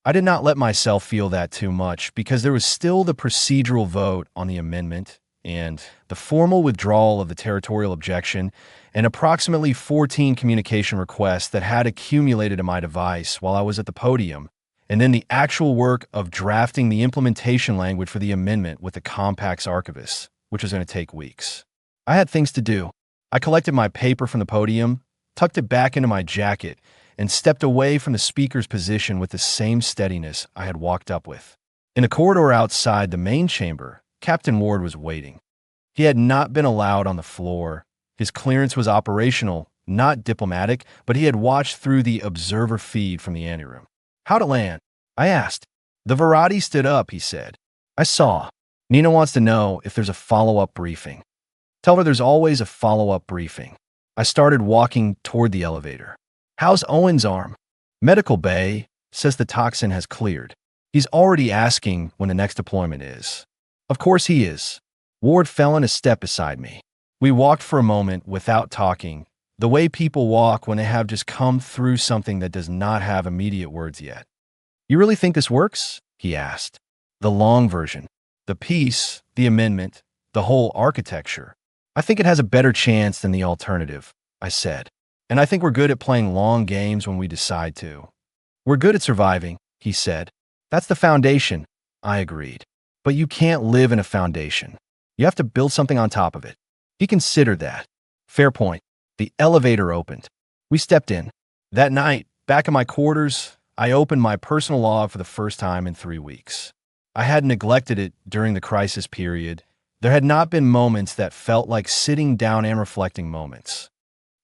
S1: I did not let myself feel that too much because there was still the procedural vote on the amendment and the formal withdrawal of the territorial objection and approximately 14 communication requests that had accumulated in my device while I was at the podium, and then the actual work of drafting the implementation language for the amendment with the Compact's archivist, which was going to take weeks. I had things to do. I collected my paper from the podium, tucked it back into my jacket, and stepped away from the speaker's position with the same steadiness I had walked up with. In the corridor outside the main chamber, Captain Ward was waiting. He had not been allowed on the floor. His clearance was operational, not diplomatic, but he had watched through the observer feed from the anteroom. "How'd it land?" I asked. "The Varadi stood up," he said. "I saw. Nina wants to know if there's a follow-up briefing." "Tell her there's always a follow-up briefing." I started walking toward the elevator. "How's Owen's arm?" "Medical bay says the toxin has cleared. He's already asking when the next deployment is." "Of course he is." Ward fell in a step beside me. We walked for a moment without talking, the way people walk when they have just come through something that does not have immediate words yet. "You really think this works?" he asked. "The long version. The piece, the amendment, the whole architecture. I think it has a better chance than the alternative," I said. And I think we're good at playing long games when we decide to. We're good at surviving, he said. That's the foundation, I agreed. But you can't live in a foundation. You have to build something on top of it. He considered that. Fair point. The elevator opened. We stepped in. That night, back in my quarters, I opened my personal log for the first time in 3 weeks. I had neglected it during the crisis period. There had not been moments that felt like sitting down and reflecting moments.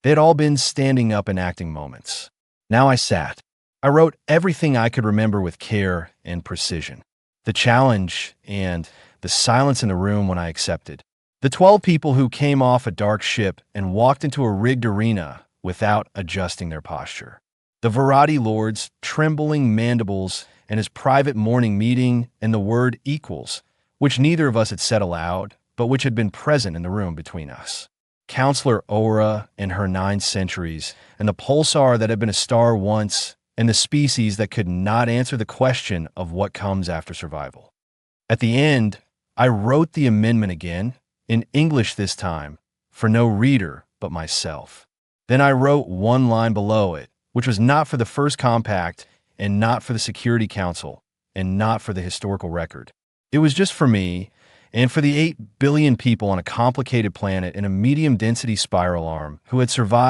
S1: They had all been standing up and acting moments. Now I sat. I wrote everything I could remember with care and precision. The challenge and the silence in the room when I accepted. The 12 people who came off a dark ship and walked into a rigged arena without adjusting their posture. The Verati Lord's trembling mandibles and his private morning meeting and the word equals, which neither of us had said aloud, but which had been present in the room between us. Counselor Ora and her 9 centuries, and the pulsar that had been a star once, and the species that could not answer the question of what comes after survival. At the end, I wrote the amendment again, in English this time, for no reader but myself. Then I wrote one line below it, which was not for the first compact, and not for the Security Council, and not for the historical record. It was just for me, and for the 8 billion people on a complicated planet in a medium-density spiral arm who had survived